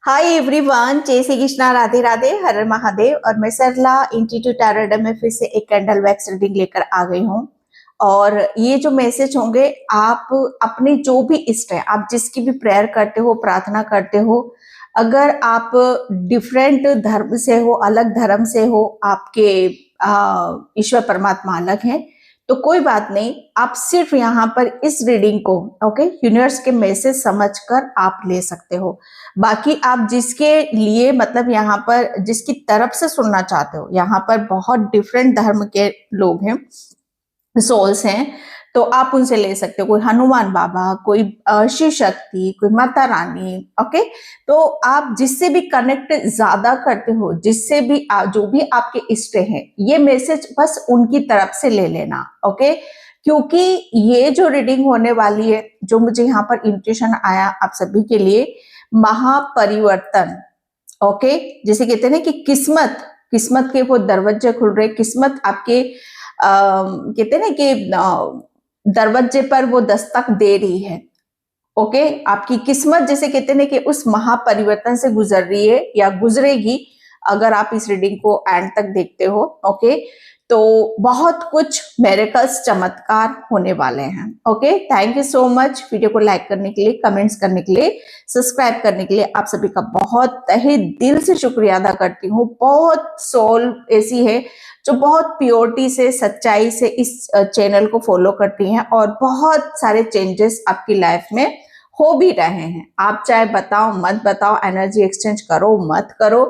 Hi everyone, जय श्री कृष्णा, राधे राधे, हर हर महादेव। और मैं सरला इंस्टीट्यूट टैरोट में फिर से एक कैंडल वैक्स रीडिंग लेकर आ गई हूँ। और ये जो मैसेज होंगे, आप अपने जो भी इष्ट है, आप जिसकी भी प्रेयर करते हो, प्रार्थना करते हो, अगर आप डिफरेंट धर्म से हो, अलग धर्म से हो, आपके ईश्वर परमात्मा अलग हैं, तो कोई बात नहीं। आप सिर्फ यहाँ पर इस रीडिंग को यूनिवर्स के मैसेज समझकर आप ले सकते हो। बाकी आप जिसके लिए मतलब यहाँ पर जिसकी तरफ से सुनना चाहते हो, यहाँ पर बहुत डिफरेंट धर्म के लोग हैं, सोल्स हैं, तो आप उनसे ले सकते हो। कोई हनुमान बाबा, कोई शिव शक्ति, कोई माता रानी। ओके, तो आप जिससे भी कनेक्ट ज्यादा करते हो, जिससे भी जो भी आपके इष्ट हैं, ये मैसेज बस उनकी तरफ से ले लेना। ओके, क्योंकि ये जो रीडिंग होने वाली है, जो मुझे यहाँ पर इंट्यूशन आया आप सभी के लिए, महापरिवर्तन। ओके, जैसे कहते हैं ना कि किस्मत किस्मत के वो दरवाजे खुल रहे, किस्मत आपके कहते हैं ना कि दरवाजे पर वो दस्तक दे रही है। ओके, आपकी किस्मत जैसे कहते हैं ना कि उस महापरिवर्तन से गुजर रही है या गुजरेगी, अगर आप इस रीडिंग को एंड तक देखते हो। ओके, तो बहुत कुछ मिरेकल्स, चमत्कार होने वाले हैं। Okay, thank you so much video को लाइक करने के लिए, कमेंट्स करने के लिए, सब्सक्राइब करने के लिए। आप सभी का बहुत तहे दिल से शुक्रिया अदा करती हूँ। बहुत सोल ऐसी है जो बहुत प्योरिटी से, सच्चाई से इस चैनल को फॉलो करती हैं और बहुत सारे चेंजेस आपकी लाइफ में हो भी रहे हैं। आप चाहे बताओ मत बताओ, एनर्जी एक्सचेंज करो मत करो,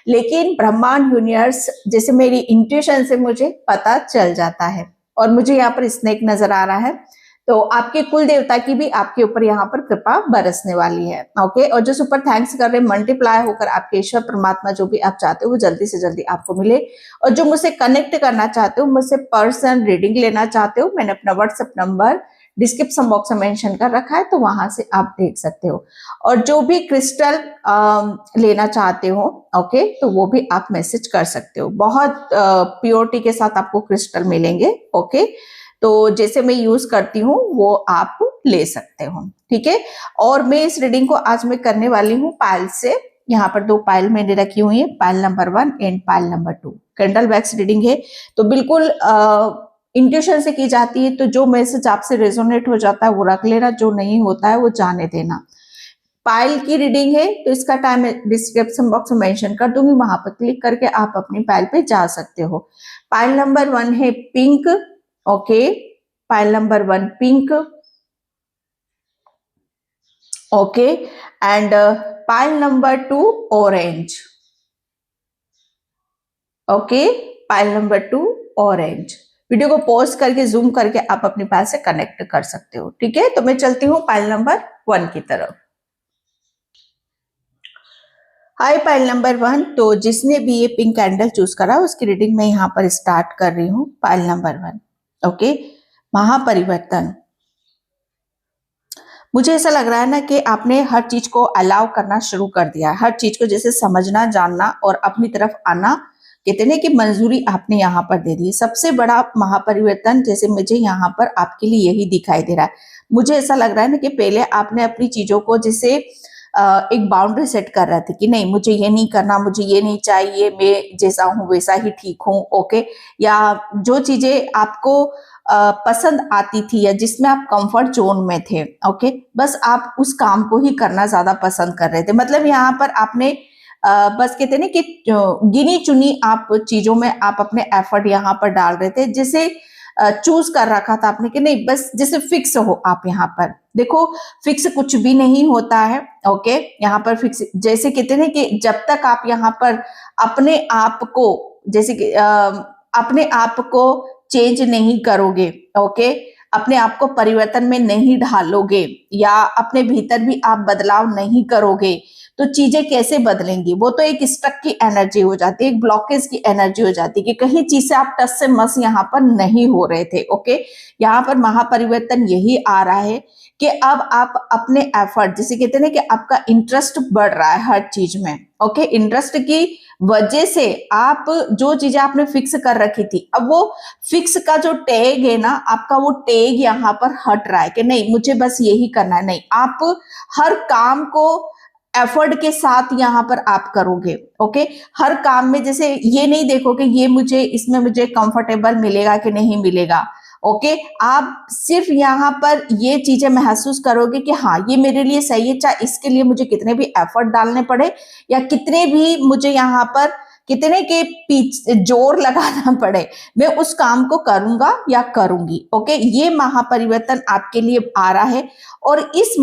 लेकिन ब्रह्मांड यूनिवर्स जैसे मेरी इंट्यूशन से मुझे पता चल जाता है। और मुझे यहाँ पर स्नेक नजर आ रहा है, तो आपके कुल देवता की भी आपके ऊपर यहाँ पर कृपा बरसने वाली है। ओके, और जो सुपर थैंक्स कर रहे, मल्टीप्लाई होकर आपके ईश्वर परमात्मा जो भी आप चाहते हो वो जल्दी से जल्दी आपको मिले। और जो मुझसे कनेक्ट करना चाहते हो, मुझसे पर्सन रीडिंग लेना चाहते हो, मैंने अपना व्हाट्सएप नंबर डिस्क्रिप्शन बॉक्स में मेंशन कर रखा है, तो वहां से आप देख सकते हो। और जो भी क्रिस्टल लेना चाहते हो, ओके, तो वो भी आप मैसेज कर सकते हो। बहुत प्योरिटी के साथ आपको क्रिस्टल मिलेंगे। ओके, तो जैसे मैं यूज करती हूँ वो आप ले सकते हो। ठीक है, और मैं इस रीडिंग को आज मैं करने वाली हूँ पायल से। यहाँ पर 2 पायल मैंने रखी हुई है, पायल number 1 and pile number 2। Candle wax reading है, तो बिल्कुल इंट्यूशन से की जाती है। तो जो मैसेज आपसे रेजोनेट हो जाता है वो रख लेना, जो नहीं होता है वो जाने देना। पायल की रीडिंग है, तो इसका टाइम डिस्क्रिप्शन बॉक्स में मेंशन कर दूंगी, वहां पर क्लिक करके आप अपनी पायल पे जा सकते हो। पायल नंबर 1 है pink. Okay, Payal number 1 pink. Okay, and pile number 2 orange. Okay, pile number 2 orange. Video को पॉज करके जूम करके आप अपनी पायल से कनेक्ट कर सकते हो। ठीक है, तो मैं चलती हूँ पायल नंबर 1 की तरफ। हाय पायल नंबर 1, तो जिसने भी ये पिंक कैंडल चूज करा उसकी रीडिंग मैं यहाँ पर स्टार्ट कर रही हूँ। पायल नंबर 1, ओके, महापरिवर्तन। मुझे ऐसा लग रहा है ना कि आपने हर चीज को अलाउ करना शुरू कर दिया है, हर चीज को जैसे समझना, जानना और अपनी तरफ आना, कहते हैं कि मंजूरी आपने यहाँ पर दे दी। सबसे बड़ा महापरिवर्तन जैसे मुझे यहाँ पर आपके लिए यही दिखाई दे रहा है। मुझे ऐसा लग रहा है ना कि पहले आपने अपनी चीजों को जैसे एक बाउंड्री सेट कर रहे थे कि नहीं मुझे ये नहीं करना, मुझे ये नहीं चाहिए, मैं जैसा हूँ वैसा ही ठीक हूँ। ओके, या जो चीजें आपको पसंद आती थी या जिसमें आप कंफर्ट जोन में थे, ओके, बस आप उस काम को ही करना ज्यादा पसंद कर रहे थे। मतलब यहाँ पर आपने बस कहते हैं ना कि गिनी चुनी आप चीजों में आप अपने एफर्ट यहाँ पर डाल रहे थे, जिसे चूज कर रखा था आपने कि नहीं बस जैसे फिक्स हो आप यहाँ पर। देखो, फिक्स कुछ भी नहीं होता है। ओके, यहाँ पर फिक्स जैसे कहते हैं कि जब तक आप यहाँ पर अपने आप को जैसे कि अपने आप को चेंज नहीं करोगे, ओके, अपने आप को परिवर्तन में नहीं ढालोगे या अपने भीतर भी आप बदलाव नहीं करोगे, तो चीजें कैसे बदलेंगी? वो तो एक स्टक की एनर्जी हो जाती है, एक ब्लॉकेज की एनर्जी हो जाती है कि कहीं चीज से आप टच से मस यहाँ पर नहीं हो रहे थे। ओके, यहाँ पर महापरिवर्तन यही आ रहा है कि अब आप अपने एफर्ट, जिसे कहते हैं ना कि आपका इंटरेस्ट बढ़ रहा है हर चीज में। ओके, इंटरेस्ट की वजह से आप जो चीजें आपने फिक्स कर रखी थी, अब वो फिक्स का जो टैग है ना आपका, वो टैग यहाँ पर हट रहा है कि नहीं मुझे बस यही करना है। नहीं, आप हर काम को एफर्ट के साथ यहाँ पर आप करोगे। ओके, हर काम में जैसे ये नहीं देखोगे ये मुझे इसमें मुझे कंफर्टेबल मिलेगा कि नहीं मिलेगा। ओके, आप सिर्फ यहाँ पर ये चीजें महसूस करोगे कि हाँ ये मेरे लिए सही है, चाहे इसके लिए मुझे कितने भी एफर्ट डालने पड़े या कितने भी मुझे यहाँ पर कितने के पीछे जोर लगाना पड़े, मैं उस काम को करूंगा या करूंगी। ओके, ये महापरिवर्तन आपके लिए आ रहा है। और इस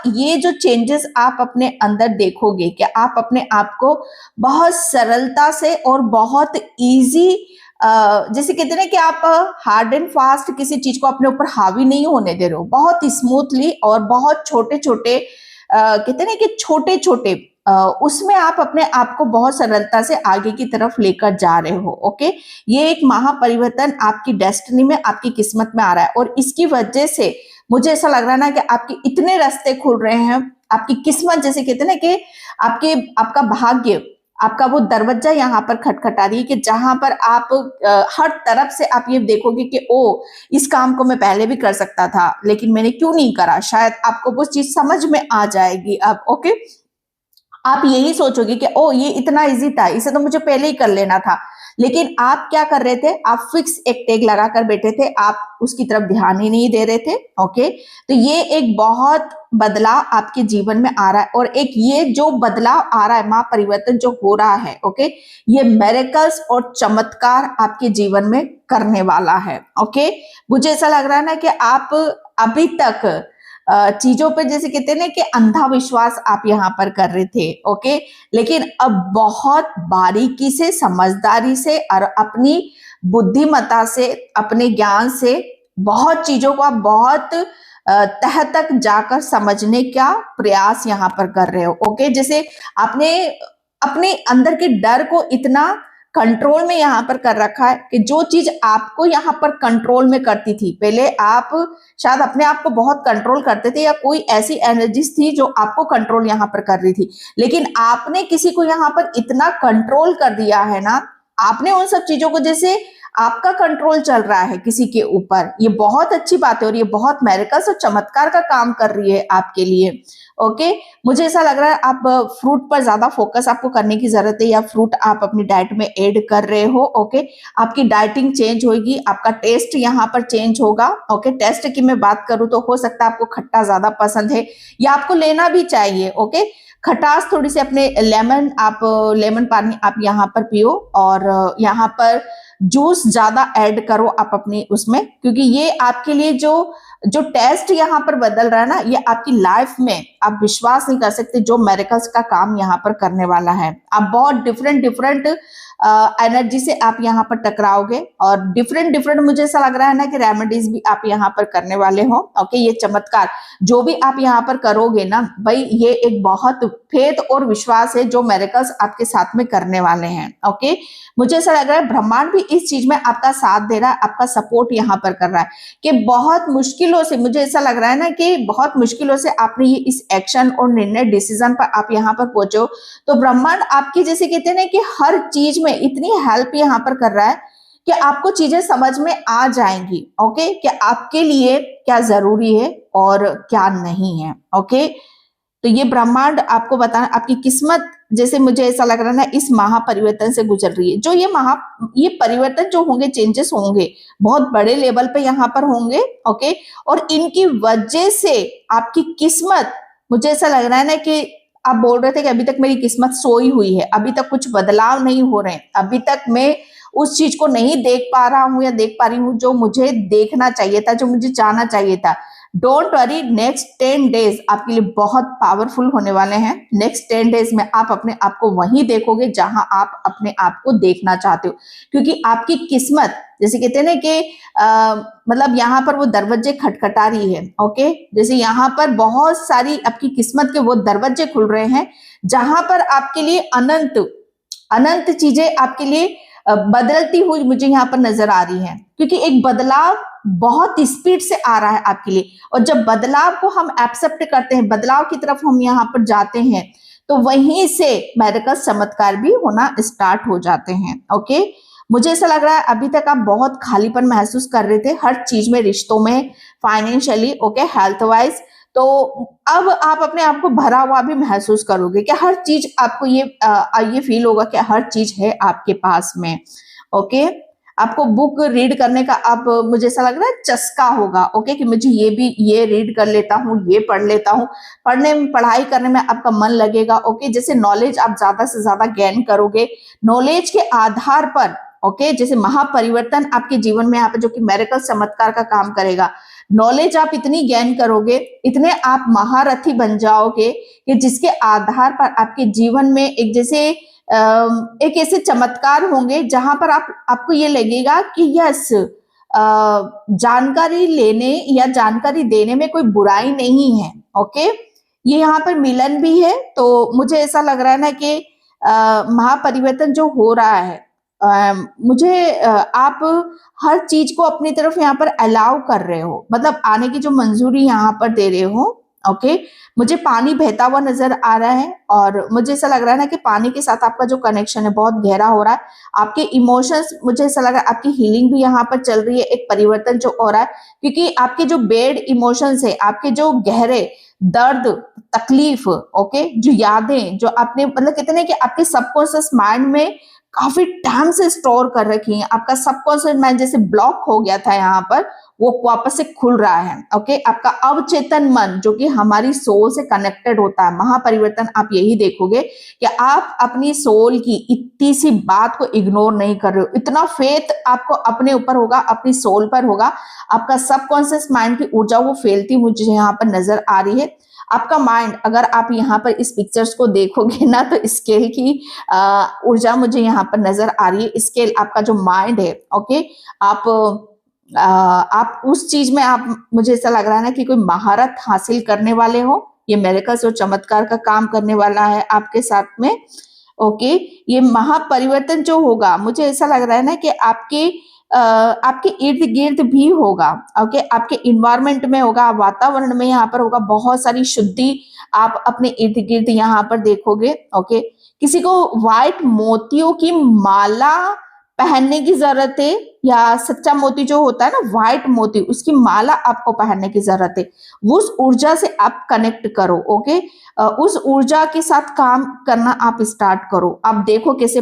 ये जो चेंजेस आप अपने अंदर देखोगे कि आप अपने आप को बहुत सरलता से और बहुत इजी, जैसे कहते हैं ना कि आप हार्ड एंड फास्ट किसी चीज को अपने ऊपर हावी नहीं होने दे रहे हो, बहुत स्मूथली और बहुत छोटे छोटे कहते हैं ना कि छोटे छोटे उसमें आप अपने आप को बहुत सरलता से आगे की तरफ लेकर जा रहे हो। ओके, ये एक महापरिवर्तन आपकी डेस्टिनी में, आपकी किस्मत में आ रहा है। और इसकी वजह से मुझे ऐसा लग रहा है ना कि आपके इतने रास्ते खुल रहे हैं, आपकी किस्मत, जैसे कहते हैं ना कि आपका भाग्य, आपका वो दरवाजा यहाँ पर खटखटा रही है कि जहां पर आप हर तरफ से आप ये देखोगे कि ओ इस काम को मैं पहले भी कर सकता था लेकिन मैंने क्यों नहीं करा, शायद आपको वो चीज समझ में आ जाएगी अब। ओके, आप यही सोचोगे कि ओ ये इतना इजी था, इसे तो मुझे पहले ही कर लेना था। लेकिन आप क्या कर रहे थे, आप फिक्स एक टैग लगाकर बैठे थे, आप उसकी तरफ ध्यान ही नहीं दे रहे थे। ओके, तो ये एक बहुत बदलाव आपके जीवन में आ रहा है। और एक ये जो बदलाव आ रहा है, महापरिवर्तन जो हो रहा है, ओके, ये मिरेकल्स और चमत्कार आपके जीवन में करने वाला है। ओके, मुझे ऐसा लग रहा है ना कि आप अभी तक चीजों पे जैसे कहते हैं ना कि अंधा विश्वास आप यहाँ पर कर रहे थे। ओके, लेकिन अब बहुत बारीकी से, समझदारी से और अपनी बुद्धिमत्ता से, अपने ज्ञान से बहुत चीजों को आप बहुत तह तक जाकर समझने का प्रयास यहाँ पर कर रहे हो। ओके, जैसे आपने अपने अंदर के डर को इतना कंट्रोल में यहाँ पर कर रखा है कि जो चीज आपको यहाँ पर कंट्रोल में करती थी, पहले आप शायद अपने आप को बहुत कंट्रोल करते थे या कोई ऐसी एनर्जीज थी जो आपको कंट्रोल यहाँ पर कर रही थी, लेकिन आपने किसी को यहाँ पर इतना कंट्रोल कर दिया है ना, आपने उन सब चीजों को, जैसे आपका कंट्रोल चल रहा है किसी के ऊपर, ये बहुत अच्छी बात है और ये बहुत मिरेकल्स और चमत्कार का काम कर रही है आपके लिए। ओके, मुझे ऐसा लग रहा है आप फ्रूट पर ज्यादा फोकस आपको करने की जरूरत है, या फ्रूट आप अपनी डाइट में ऐड कर रहे हो। ओके, आपकी डाइटिंग चेंज होगी, आपका टेस्ट यहाँ पर चेंज होगा। ओके, टेस्ट की मैं बात करूँ तो हो सकता है आपको खट्टा ज्यादा पसंद है या आपको लेना भी चाहिए। ओके, खटास थोड़ी सी अपने लेमन पानी आप यहाँ पर पियो और यहाँ पर जूस ज्यादा ऐड करो आप अपनी उसमें, क्योंकि ये आपके लिए जो टेस्ट यहाँ पर बदल रहा है ना, ये आपकी लाइफ में आप विश्वास नहीं कर सकते जो मिरेकल्स का काम यहाँ पर करने वाला है। आप बहुत डिफरेंट डिफरेंट एनर्जी से आप यहाँ पर टकराओगे और डिफरेंट डिफरेंट, मुझे ऐसा लग रहा है ना कि रेमेडीज भी आप यहाँ पर करने वाले हो। ओके, ये चमत्कार जो भी आप यहाँ पर करोगे ना भाई, ये एक बहुत फेथ और विश्वास है जो मिरेकल्स आपके साथ में करने वाले हैं। ओके, मुझे ऐसा लग रहा है ब्रह्मांड भी इस चीज में आपका साथ दे रहा है, आपका सपोर्ट यहाँ पर कर रहा है कि बहुत मुश्किलों से, मुझे ऐसा लग रहा है ना कि बहुत मुश्किलों से आपने ये इस एक्शन और निर्णय डिसीजन पर आप यहाँ पर पहुंचे हो, तो ब्रह्मांड आपकी, जैसे कहते हैं ना कि हर चीज में इतनी हेल्प यहाँ पर कर रहा है कि आपको चीजें समझ में आ जाएंगी। ओके, कि आपके लिए क्या जरूरी है और क्या नहीं है। ओके, तो ये ब्रह्मांड आपको बताना, आपकी किस्मत, जैसे मुझे ऐसा लग रहा है ना इस महापरिवर्तन से गुजर रही है, जो ये परिवर्तन जो होंगे, चेंजेस होंगे, बहुत बड़े लेवल पे यहाँ पर होंगे। ओके, और इनकी वजह से आपकी किस्मत, मुझे ऐसा लग रहा है ना कि आप बोल रहे थे कि अभी तक मेरी किस्मत सोई हुई है, अभी तक कुछ बदलाव नहीं हो रहे हैं, अभी तक मैं उस चीज को नहीं देख पा रहा हूं या देख पा रही हूँ जो मुझे देखना चाहिए था, जो मुझे जाना चाहिए था। डोंट वरी, नेक्स्ट 10 डेज आपके लिए बहुत पावरफुल होने वाले हैं। नेक्स्ट 10 डेज में आप अपने आप को वहीं देखोगे जहां आप अपने आप को देखना चाहते हो, क्योंकि आपकी किस्मत, जैसे कहते हैं ना कि मतलब यहाँ पर वो दरवाजे खटखटा रही है। ओके, जैसे यहाँ पर बहुत सारी आपकी किस्मत के वो दरवाजे खुल रहे हैं जहां पर आपके लिए अनंत अनंत चीजें आपके लिए बदलती हुई मुझे यहाँ पर नजर आ रही है, क्योंकि एक बदलाव बहुत स्पीड से आ रहा है आपके लिए। और जब बदलाव को हम एक्सेप्ट करते हैं, बदलाव की तरफ हम यहाँ पर जाते हैं, तो वहीं से मिरेकल्स, चमत्कार भी होना स्टार्ट हो जाते हैं। ओके, मुझे ऐसा लग रहा है अभी तक आप बहुत खालीपन महसूस कर रहे थे हर चीज में, रिश्तों में, फाइनेंशियली, ओके, हेल्थ वाइज, तो अब आप अपने आप को भरा हुआ भी महसूस करोगे कि हर चीज आपको ये फील होगा कि हर चीज है आपके पास में। ओके, आपको बुक रीड करने का अब मुझे ऐसा लग रहा है चस्का होगा। ओके, कि मुझे ये रीड कर लेता हूँ, ये पढ़ लेता हूँ, पढ़ने में पढ़ाई करने में आपका मन लगेगा। ओके, जैसे नॉलेज आप ज्यादा से ज्यादा गेन करोगे, नॉलेज के आधार पर। ओके, जैसे महापरिवर्तन आपके जीवन में यहाँ पे जो कि मेरेकल चमत्कार का काम करेगा। नॉलेज आप इतनी गेन करोगे, इतने आप महारथी बन जाओगे कि जिसके आधार पर आपके जीवन में एक ऐसे चमत्कार होंगे जहां पर आपको ये लगेगा कि यस, जानकारी लेने या जानकारी देने में कोई बुराई नहीं है। ओके, ये यहाँ पर मिलन भी है। तो मुझे ऐसा लग रहा है ना कि महापरिवर्तन जो हो रहा है, आप हर चीज को अपनी तरफ यहाँ पर अलाउ कर रहे हो, मतलब आने की जो मंजूरी यहाँ पर दे रहे हो। ओके, मुझे पानी बहता हुआ नजर आ रहा है और मुझे ऐसा लग रहा है ना कि पानी के साथ आपका जो कनेक्शन है बहुत गहरा हो रहा है। आपके इमोशंस, मुझे ऐसा लग रहा है आपकी हीलिंग भी यहाँ पर चल रही है, एक परिवर्तन जो हो रहा है, क्योंकि आपके जो बेड इमोशंस है, आपके जो गहरे दर्द, तकलीफ, ओके, जो यादें जो आपने मतलब कितने कि आपके सबकॉन्शियस माइंड में काफी टाइम से स्टोर कर रखी है, आपका सबकॉन्शियस माइंड जैसे ब्लॉक हो गया था यहाँ पर, वो वापस से खुल रहा है। ओके, आपका अवचेतन मन जो कि हमारी सोल से कनेक्टेड होता है, महापरिवर्तन आप यही देखोगे कि आप अपनी सोल की इतनी सी बात को इग्नोर नहीं कर रहे हो। इतना फेथ आपको अपने ऊपर होगा, अपनी सोल पर होगा। आपका सबकॉन्शियस माइंड की ऊर्जा वो फैलती मुझे यहाँ पर नजर आ रही है। आपका माइंड, अगर आप यहाँ पर इस पिक्चर्स को देखोगे ना, तो स्केल की ऊर्जा मुझे यहाँ पर नजर आ रही है। स्केल आपका जो माइंड है, ओके, आप उस चीज में मुझे ऐसा लग रहा है ना कि कोई महारत हासिल करने वाले हो। ये मेरेकल्स और चमत्कार का काम करने वाला है आपके साथ में। ओके, ये महापरिवर्तन जो होगा, मुझे ऐसा लग रहा है ना कि आपके इर्द गिर्द भी होगा। ओके, आपके इन्वायरमेंट में होगा, वातावरण में यहाँ पर होगा, बहुत सारी शुद्धि आप अपने इर्द गिर्द यहाँ पर देखोगे। ओके, किसी को व्हाइट मोतियों की माला पहनने की जरूरत है, या सच्चा मोती जो होता है ना, व्हाइट मोती, उसकी माला आपको पहनने की जरूरत है। उस ऊर्जा से आप कनेक्ट करो। ओके, उस ऊर्जा के साथ काम करना आप स्टार्ट करो। आप देखो कैसे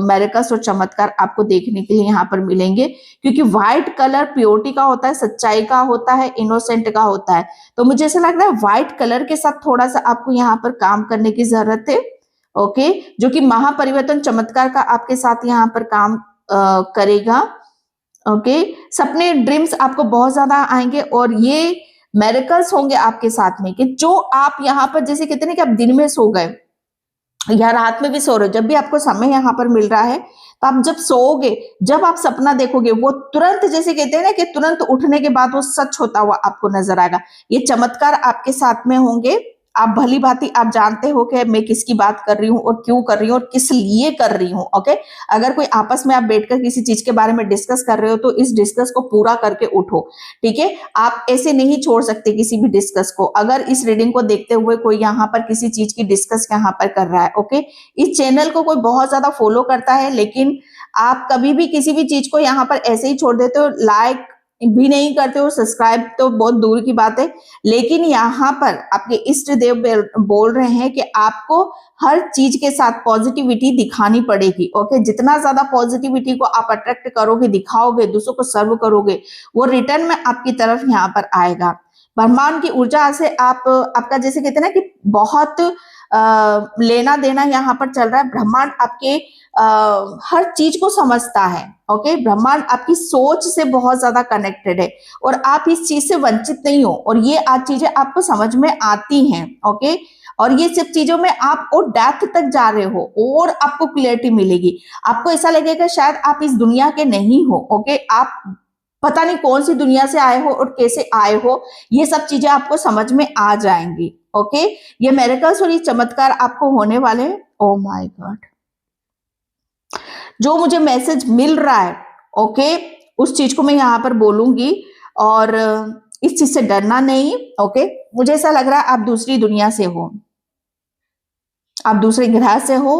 मेरेकल्स और चमत्कार आपको देखने के लिए यहाँ पर मिलेंगे, क्योंकि व्हाइट कलर प्योरिटी का होता है, सच्चाई का होता है, इनोसेंट का होता है। तो मुझे ऐसा लग रहा है व्हाइट कलर के साथ थोड़ा सा आपको यहाँ पर काम करने की जरूरत है। ओके, जो कि महापरिवर्तन चमत्कार का आपके साथ यहाँ पर काम करेगा। ओके, सपने, ड्रीम्स आपको बहुत ज्यादा आएंगे और ये मेरेकल्स होंगे आपके साथ में, कि जो आप यहाँ पर जैसे कहते हैं कि आप दिन में सो गए या रात में भी सो रहे हो, जब भी आपको समय यहाँ पर मिल रहा है, तो आप जब सोओगे, जब आप सपना देखोगे, वो तुरंत जैसे कहते हैं ना कि तुरंत उठने के बाद वो सच होता हुआ आपको नजर आएगा। ये चमत्कार आपके साथ में होंगे। आप भली भांति आप जानते हो कि मैं किसकी बात कर रही हूँ और क्यों कर रही हूँ और किस लिए कर रही हूँ। ओके, अगर कोई आपस में आप बैठकर किसी चीज के बारे में डिस्कस कर रहे हो, तो इस डिस्कस को पूरा करके उठो। ठीक है, आप ऐसे नहीं छोड़ सकते किसी भी डिस्कस को। अगर इस रीडिंग को देखते हुए कोई यहाँ पर किसी चीज की डिस्कस यहाँ पर कर रहा है, ओके, इस चैनल को कोई बहुत ज्यादा फॉलो करता है, लेकिन आप कभी भी किसी भी चीज को यहाँ पर ऐसे ही छोड़ देते हो, लाइक भी नहीं करते हो, सब्सक्राइब तो बहुत दूर की बात है। लेकिन यहाँ पर आपके इष्ट देव बोल रहे हैं कि आपको हर चीज के साथ पॉजिटिविटी दिखानी पड़ेगी। ओके, जितना ज्यादा पॉजिटिविटी को आप अट्रैक्ट करोगे, दिखाओगे, दूसरों को सर्व करोगे, वो रिटर्न में आपकी तरफ यहाँ पर आएगा। ब्रह्मांड की ऊर्जा से आपका जैसे कहते हैं ना कि बहुत लेना देना यहाँ पर चल रहा है। ब्रह्मांड आपके हर चीज को समझता है। ओके, ब्रह्मांड आपकी सोच से बहुत ज्यादा कनेक्टेड है और आप इस चीज से वंचित नहीं हो, और ये आज चीजें आपको समझ में आती हैं। ओके, और ये सब चीजों में आप और डेप्थ तक जा रहे हो और आपको क्लियरिटी मिलेगी। आपको ऐसा लगेगा शायद आप इस दुनिया के नहीं हो। ओके, आप पता नहीं कौन सी दुनिया से आए हो और कैसे आए हो, ये सब चीजें आपको समझ में आ जाएंगी। ओके, ये मेरेकल्स और ये चमत्कार आपको होने वाले हैं। ओ माय गॉड, जो मुझे मैसेज मिल रहा है, ओके, उस चीज को मैं यहाँ पर बोलूंगी, और इस चीज से डरना नहीं। ओके, मुझे ऐसा लग रहा है आप दूसरी दुनिया से हो, आप दूसरे ग्रह से हो,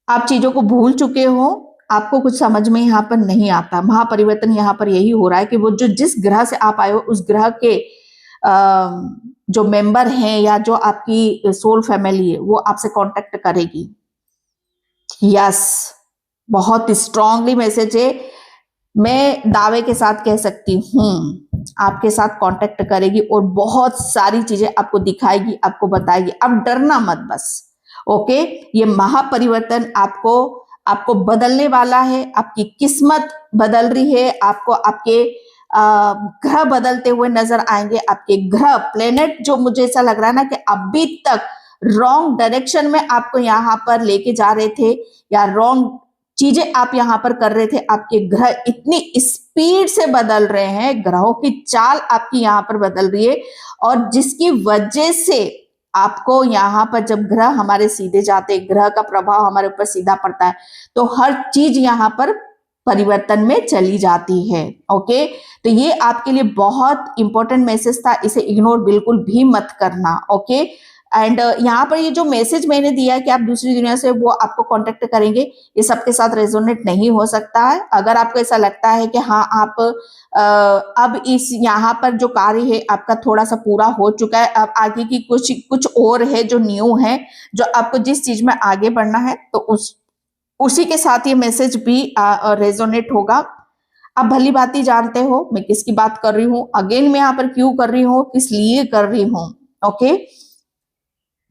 आप चीजों को भूल चुके हो, आपको कुछ समझ में यहाँ पर नहीं आता। महापरिवर्तन यहाँ पर यही हो रहा है कि वो जो जिस ग्रह से आप आए हो, उस ग्रह के जो मेंबर हैं या जो आपकी सोल फैमिली है वो आपसे कांटेक्ट करेगी। यस, बहुत स्ट्रांगली मैसेज है। मैं दावे के साथ कह सकती हूँ आपके साथ कांटेक्ट करेगी और बहुत सारी चीजें आपको दिखाएगी, आपको बताएगी। अब डरना मत बस। ओके, ये महापरिवर्तन आपको आपको बदलने वाला है। आपकी किस्मत बदल रही है। आपको आपके ग्रह बदलते हुए नजर आएंगे। आपके ग्रह प्लेनेट जो मुझे ऐसा लग रहा है ना कि अभी तक रॉन्ग डायरेक्शन में आपको यहाँ पर लेके जा रहे थे या रॉन्ग चीजें आप यहां पर कर रहे थे। आपके ग्रह इतनी स्पीड से बदल रहे हैं, ग्रहों की चाल आपकी यहां पर बदल रही है और जिसकी वजह से आपको यहां पर जब ग्रह हमारे सीधे जाते, ग्रह का प्रभाव हमारे ऊपर सीधा पड़ता है तो हर चीज यहां पर परिवर्तन में चली जाती है। ओके, तो ये आपके लिए बहुत इंपॉर्टेंट मैसेज था, इसे इग्नोर बिल्कुल भी मत करना। ओके, एंड यहाँ पर ये जो मैसेज मैंने दिया है कि आप दूसरी दुनिया से वो आपको कांटेक्ट करेंगे, ये सबके साथ रेजोनेट नहीं हो सकता है। अगर आपको ऐसा लगता है कि हाँ आप अब इस यहाँ पर जो कार्य है आपका थोड़ा सा पूरा हो चुका है, अब आगे की कुछ कुछ और है जो न्यू है, जो आपको जिस चीज में आगे बढ़ना है, तो उसी के साथ ये मैसेज भी रेजोनेट होगा। आप भली भांति जानते हो मैं किसकी बात कर रही हूँ, अगेन मैं यहाँ पर क्यों कर रही हूँ, किस लिए कर रही हूँ। ओके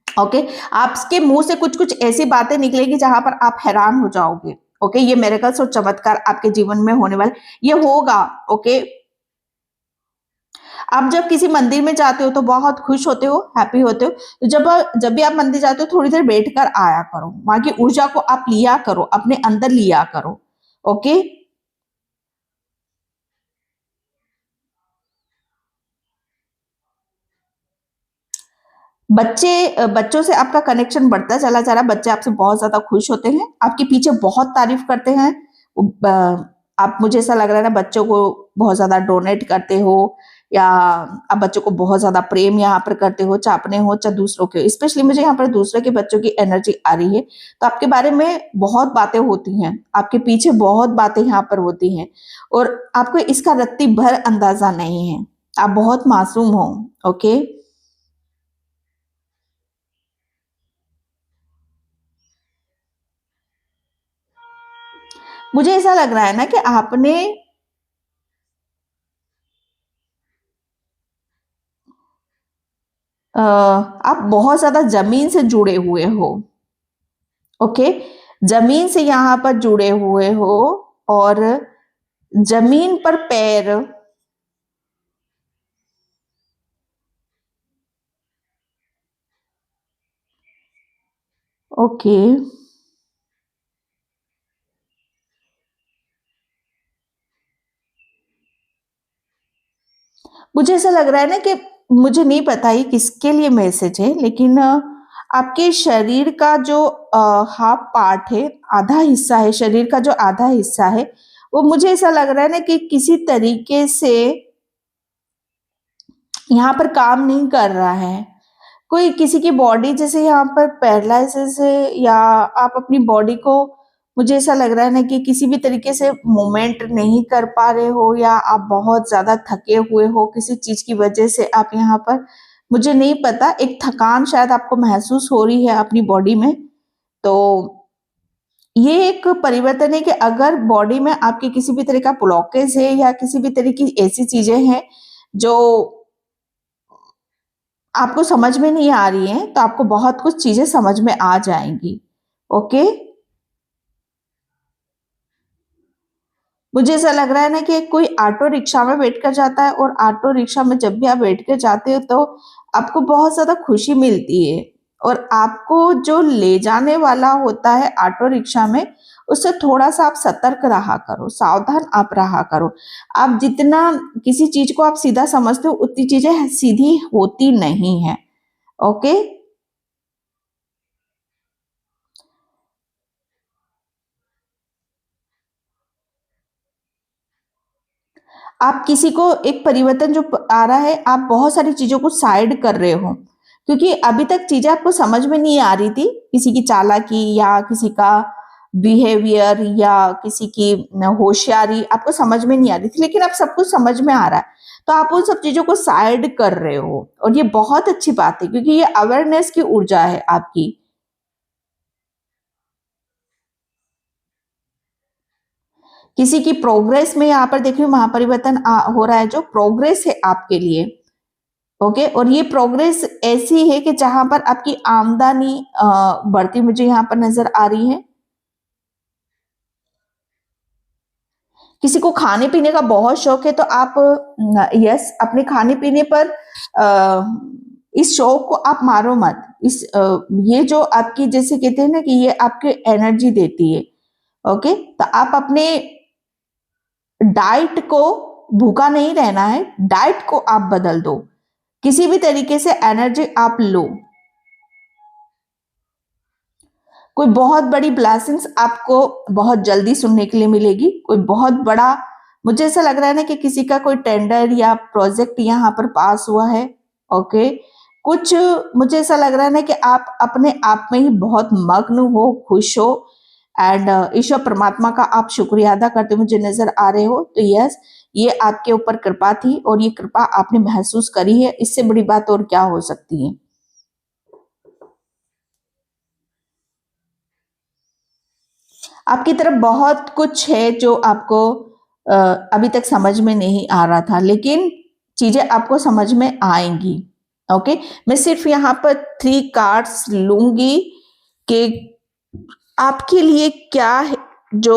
ओके, आपके मुंह से कुछ कुछ ऐसी बातें निकलेगी जहां पर आप हैरान हो जाओगे। ओके, ये मिरेकल्स और चमत्कार आपके जीवन में होने वाले, ये होगा। ओके, आप जब किसी मंदिर में जाते हो तो बहुत खुश होते हो, हैप्पी होते हो, तो जब भी आप मंदिर जाते हो थोड़ी देर बैठ कर आया करो, वहां की ऊर्जा को आप लिया करो, अपने अंदर लिया करो। ओके, बच्चों से आपका कनेक्शन बढ़ता चला जा रहा है। बच्चे आपसे बहुत ज्यादा खुश होते हैं, आपके पीछे बहुत तारीफ करते हैं। आप, मुझे ऐसा लग रहा है ना, बच्चों को बहुत ज्यादा डोनेट करते हो या आप बच्चों को बहुत ज्यादा प्रेम यहाँ पर करते हो, चाहे अपने हो चाहे दूसरों के। स्पेशली मुझे यहाँ पर दूसरे के बच्चों की एनर्जी आ रही है, तो आपके बारे में बहुत बातें होती हैं, आपके पीछे बहुत बातें यहाँ पर होती हैं और आपको इसका रत्ती भर अंदाजा नहीं है। आप बहुत मासूम हो। ओके, मुझे ऐसा लग रहा है ना कि आपने आप बहुत ज्यादा जमीन से जुड़े हुए हो। ओके, जमीन से यहाँ पर जुड़े हुए हो और जमीन पर पैर। ओके, मुझे ऐसा लग रहा है ना कि मुझे नहीं पता ये किसके लिए मैसेज है, लेकिन आपके शरीर का जो हाफ पार्ट है, आधा हिस्सा है, शरीर का जो आधा हिस्सा है, वो मुझे ऐसा लग रहा है ना कि किसी तरीके से यहाँ पर काम नहीं कर रहा है। कोई किसी की बॉडी जैसे यहाँ पर पैरालिसिस है या आप अपनी बॉडी को, मुझे ऐसा लग रहा है ना कि किसी भी तरीके से मूवमेंट नहीं कर पा रहे हो या आप बहुत ज्यादा थके हुए हो किसी चीज की वजह से। आप यहाँ पर, मुझे नहीं पता, एक थकान शायद आपको महसूस हो रही है अपनी बॉडी में। तो ये एक परिवर्तन है कि अगर बॉडी में आपकी किसी भी तरह का ब्लॉकेज है या किसी भी तरह की ऐसी चीजें हैं जो आपको समझ में नहीं आ रही हैं, तो आपको बहुत कुछ चीजें समझ में आ जाएंगी। ओके, मुझे ऐसा लग रहा है ना कि कोई ऑटो रिक्शा में बैठ कर जाता है और ऑटो रिक्शा में जब भी आप बैठ कर जाते हो तो आपको बहुत ज्यादा खुशी मिलती है और आपको जो ले जाने वाला होता है ऑटो रिक्शा में, उससे थोड़ा सा आप सतर्क रहा करो, सावधान आप रहा करो। आप जितना किसी चीज को आप सीधा समझते हो उतनी चीजें सीधी होती नहीं है। ओके, आप किसी को एक परिवर्तन जो आ रहा है, आप बहुत सारी चीजों को साइड कर रहे हो क्योंकि अभी तक चीजें आपको समझ में नहीं आ रही थी, किसी की चालाकी या किसी का बिहेवियर या किसी की होशियारी आपको समझ में नहीं आ रही थी, लेकिन अब सब कुछ समझ में आ रहा है। तो आप उन सब चीजों को साइड कर रहे हो, और ये बहुत अच्छी बात है क्योंकि ये अवेयरनेस की ऊर्जा है आपकी। किसी की प्रोग्रेस में यहाँ पर देखिए महापरिवर्तन हो रहा है, जो प्रोग्रेस है आपके लिए। ओके, और ये प्रोग्रेस ऐसी है कि जहां पर आपकी आमदनी बढ़ती मुझे यहाँ पर नजर आ रही है। किसी को खाने पीने का बहुत शौक है तो आप यस अपने खाने पीने पर इस शौक को आप मारो मत। ये जो आपकी जैसे कहते हैं ना कि ये आपकी एनर्जी देती है। ओके, तो आप अपने डाइट को, भूखा नहीं रहना है, डाइट को आप बदल दो, किसी भी तरीके से एनर्जी आप लो। कोई बहुत बड़ी ब्लेसिंग्स आपको बहुत जल्दी सुनने के लिए मिलेगी। कोई बहुत बड़ा, मुझे ऐसा लग रहा है ना कि किसी का कोई टेंडर या प्रोजेक्ट यहाँ पर पास हुआ है। ओके, कुछ मुझे ऐसा लग रहा है ना कि आप अपने आप में ही बहुत मग्न हो, खुश हो, एंड ईश्वर परमात्मा का आप शुक्रिया अदा करते मुझे नजर आ रहे हो। तो यस, ये आपके ऊपर कृपा थी और ये कृपा आपने महसूस करी है, इससे बड़ी बात और क्या हो सकती है। आपकी तरफ बहुत कुछ है जो आपको अभी तक समझ में नहीं आ रहा था, लेकिन चीजें आपको समझ में आएंगी। ओके, मैं सिर्फ यहाँ पर 3 कार्ड्स लूंगी कि आपके लिए क्या है जो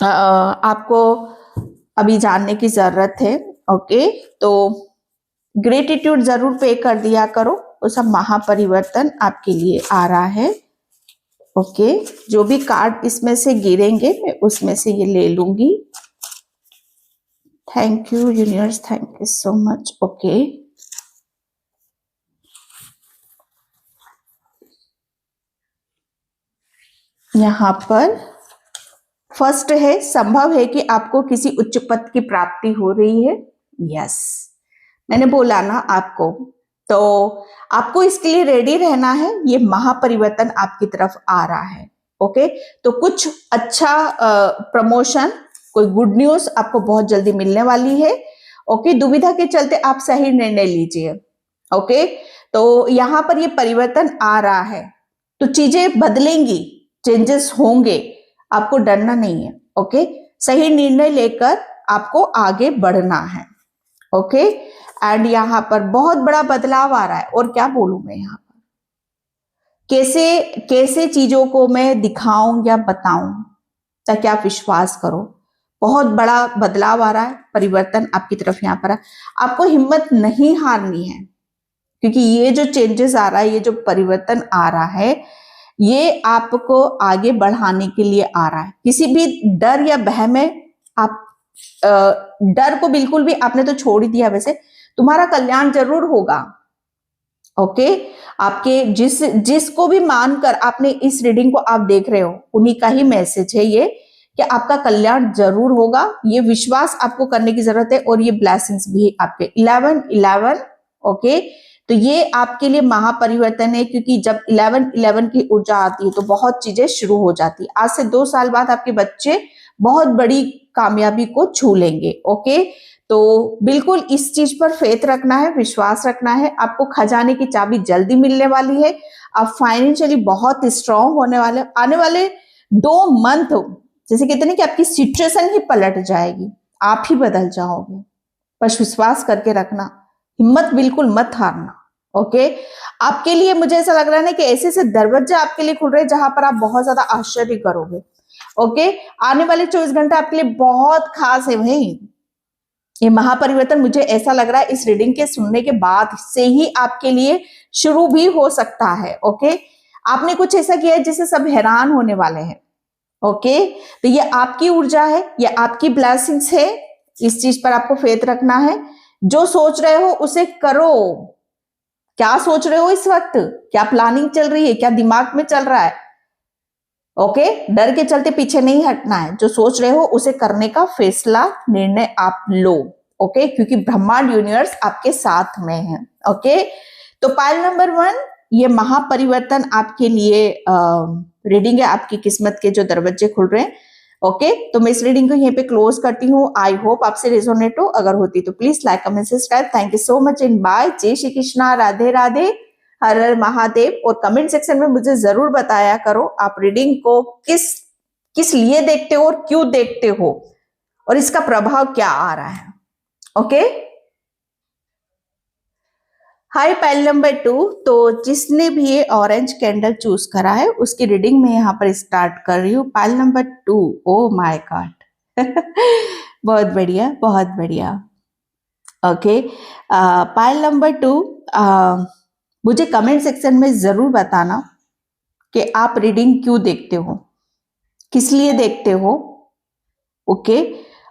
आपको अभी जानने की जरूरत है। ओके, तो ग्रेटिट्यूड जरूर पे कर दिया करो, वो सब महापरिवर्तन आपके लिए आ रहा है। ओके, जो भी कार्ड इसमें से गिरेंगे मैं उसमें से ये ले लूंगी। Thank you universe, thank you so much. Okay, यहाँ पर फर्स्ट है, संभव है कि आपको किसी उच्च पद की प्राप्ति हो रही है। यस, मैंने बोला ना आपको, तो आपको इसके लिए रेडी रहना है। ये महापरिवर्तन आपकी तरफ आ रहा है। ओके, तो कुछ अच्छा प्रमोशन, कोई गुड न्यूज आपको बहुत जल्दी मिलने वाली है। ओके, दुविधा के चलते आप सही निर्णय लीजिए। ओके, तो यहाँ पर ये परिवर्तन आ रहा है, तो चीजें बदलेंगी, चेंजेस होंगे, आपको डरना नहीं है। ओके, सही निर्णय लेकर आपको आगे बढ़ना है। ओके, एंड यहाँ पर बहुत बड़ा बदलाव आ रहा है। और क्या बोलूं मैं यहाँ पर, कैसे कैसे चीजों को मैं दिखाऊं या बताऊं ताकि आप विश्वास करो। बहुत बड़ा बदलाव आ रहा है, परिवर्तन आपकी तरफ यहाँ पर है। आपको हिम्मत नहीं हारनी है, क्योंकि ये जो चेंजेस आ रहा है, ये जो परिवर्तन आ रहा है, ये आपको आगे बढ़ाने के लिए आ रहा है। किसी भी डर या भय में आप डर को बिल्कुल भी आपने तो छोड़ ही दिया। वैसे तुम्हारा कल्याण जरूर होगा। ओके, आपके जिसको भी मानकर आपने इस रीडिंग को आप देख रहे हो, उन्हीं का ही मैसेज है ये कि आपका कल्याण जरूर होगा। ये विश्वास आपको करने की जरूरत है, और ये ब्लेसिंग्स भी आपके 11-11। ओके, तो ये आपके लिए महापरिवर्तन है, क्योंकि जब 11-11 की ऊर्जा आती है तो बहुत चीजें शुरू हो जाती है। आज से 2 साल बाद आपके बच्चे बहुत बड़ी कामयाबी को छू लेंगे। ओके, तो बिल्कुल इस चीज पर फेथ रखना है, विश्वास रखना है। आपको खजाने की चाबी जल्दी मिलने वाली है। आप फाइनेंशियली बहुत स्ट्रांग होने वाले। आने वाले 2 मंथ जैसे कहते हैं कि आपकी सिचुएशन ही पलट जाएगी, आप ही बदल जाओगे। बस विश्वास करके रखना, हिम्मत बिल्कुल मत हारना। ओके, आपके लिए मुझे ऐसा लग रहा है कि ऐसे ऐसे दरवाजे आपके लिए खुल रहे हैं जहां पर आप बहुत ज्यादा आश्चर्य करोगे। ओके, आने वाले 24 घंटे आपके लिए बहुत खास है भाई। ये महापरिवर्तन मुझे ऐसा लग रहा है इस रीडिंग के सुनने के बाद से ही आपके लिए शुरू भी हो सकता है। ओके, आपने कुछ ऐसा किया है जिससे सब हैरान होने वाले हैं। ओके, तो ये आपकी ऊर्जा है, ये आपकी ब्लेसिंग्स है। इस चीज पर आपको फेथ रखना है। जो सोच रहे हो उसे करो। क्या सोच रहे हो इस वक्त, क्या प्लानिंग चल रही है, क्या दिमाग में चल रहा है? ओके, डर के चलते पीछे नहीं हटना है। जो सोच रहे हो उसे करने का फैसला, निर्णय आप लो। ओके, क्योंकि ब्रह्मांड यूनिवर्स आपके साथ में है। ओके, तो पाइल नंबर 1, ये महापरिवर्तन आपके लिए रीडिंग है। आपकी किस्मत के जो दरवाजे खुल रहे हैं ओके, तो मैं इस रीडिंग को यहीं पे क्लोज करती हूँ। आई होप आपसे रेजोनेट हो, अगर होती तो please like comment subscribe. Thank you so much and bye. जय श्री कृष्णा, राधे राधे, हर हर महादेव। और कमेंट सेक्शन में मुझे जरूर बताया करो आप रीडिंग को किस किस लिए देखते हो और क्यों देखते हो और इसका प्रभाव क्या आ रहा है। ओके, हाय पाइल नंबर 2। तो जिसने भी ये ऑरेंज कैंडल चूज करा है उसकी रीडिंग में यहाँ पर स्टार्ट कर रही हूँ। Pile number 2, oh my God बहुत बढ़िया, बहुत बढ़िया। ओके, पाइल नंबर 2, मुझे कमेंट सेक्शन में जरूर बताना कि आप रीडिंग क्यों देखते हो, किस लिए देखते हो। ओके,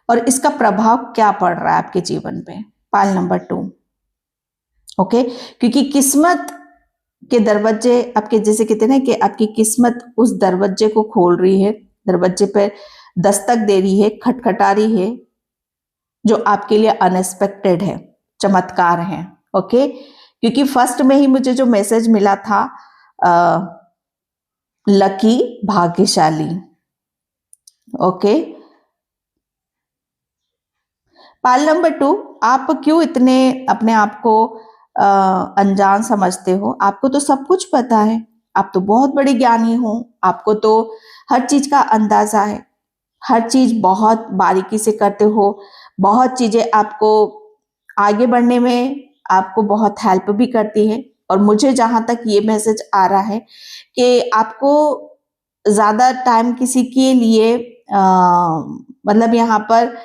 और इसका प्रभाव क्या पड़ रहा है आपके जीवन पे। पाइल नंबर 2, ओके, क्योंकि किस्मत के दरवाजे आपके, जैसे कहते हैं ना कि आपकी किस्मत उस दरवाजे को खोल रही है, दरवाजे पे दस्तक दे रही है, खटखटा रही है, जो आपके लिए अनएक्सपेक्टेड है, चमत्कार है। ओके, क्योंकि फर्स्ट में ही मुझे जो मैसेज मिला था, लकी, भाग्यशाली। ओके, पाइल नंबर 2, आप क्यों इतने अपने आप को अनजान समझते हो। आपको तो सब कुछ पता है, आप तो बहुत बड़े ज्ञानी हो, आपको तो हर चीज का अंदाजा है, हर चीज बहुत बारीकी से करते हो, बहुत चीजें आपको आगे बढ़ने में आपको बहुत हेल्प भी करती है। और मुझे जहां तक ये मैसेज आ रहा है कि आपको ज्यादा टाइम किसी के लिए मतलब यहाँ पर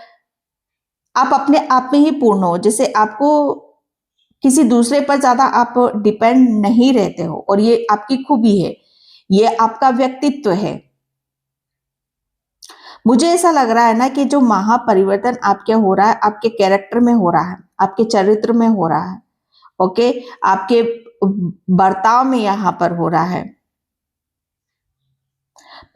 आप अपने आप में ही पूर्ण हो, जैसे आपको किसी दूसरे पर ज्यादा आप डिपेंड नहीं रहते हो, और ये आपकी खूबी है, ये आपका व्यक्तित्व है। मुझे ऐसा लग रहा है ना कि जो महापरिवर्तन आपके हो रहा है, आपके कैरेक्टर में हो रहा है, आपके चरित्र में हो रहा है। ओके, आपके बर्ताव में यहां पर हो रहा है।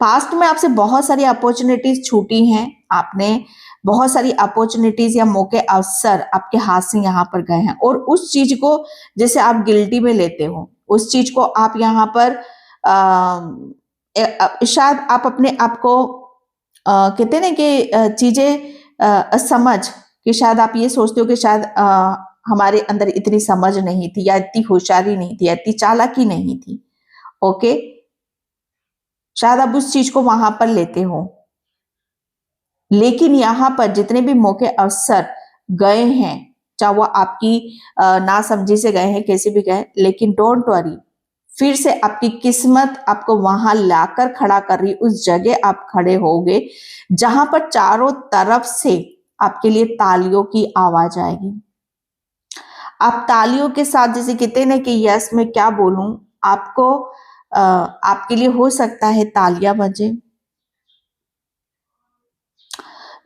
पास्ट में आपसे बहुत सारी अपॉर्चुनिटीज छूटी हैं, आपने बहुत सारी अपॉर्चुनिटीज या मौके अवसर आपके हाथ से यहाँ पर गए हैं, और उस चीज को जैसे आप गिल्टी में लेते हो, उस चीज को आप यहाँ पर शायद आप अपने आप को कहते हैं ना कि चीजें समझ कि शायद आप ये सोचते हो कि शायद हमारे अंदर इतनी समझ नहीं थी, या इतनी होशियारी नहीं थी, या इतनी चालाकी नहीं थी। ओके, शायद आप उस चीज को वहां पर लेते हो, लेकिन यहाँ पर जितने भी मौके अवसर गए हैं, चाहे वो आपकी नासमझी से गए हैं, कैसे भी गए, लेकिन डोंट वरी, फिर से आपकी किस्मत आपको वहां लाकर खड़ा कर रही, उस जगह आप खड़े होगे जहां पर चारों तरफ से आपके लिए तालियों की आवाज आएगी। आप तालियों के साथ, जैसे कहते हैं ना कि यस मैं क्या बोलूं, आपको आपके लिए हो सकता है तालियां बजे,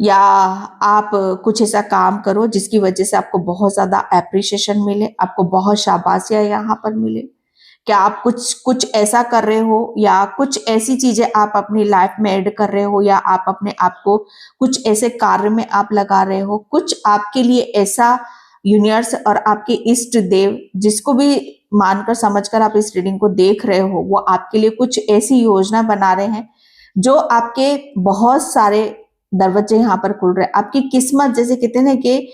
या आप कुछ ऐसा काम करो जिसकी वजह से आपको बहुत ज्यादा एप्रिसिएशन मिले, आपको बहुत शाबाशियां यहाँ पर मिले। क्या आप कुछ कुछ ऐसा कर रहे हो, या कुछ ऐसी चीजें आप अपनी लाइफ में ऐड कर रहे हो, या आप अपने आप को कुछ ऐसे कार्य में आप लगा रहे हो, कुछ आपके लिए ऐसा यूनिवर्स और आपके इष्ट देव, जिसको भी मानकर समझकर आप इस रीडिंग को देख रहे हो, वो आपके लिए कुछ ऐसी योजना बना रहे हैं जो आपके बहुत सारे दरवाजे यहाँ पर खुल रहे हैं। आपकी किस्मत, जैसे कहते हैं ना कि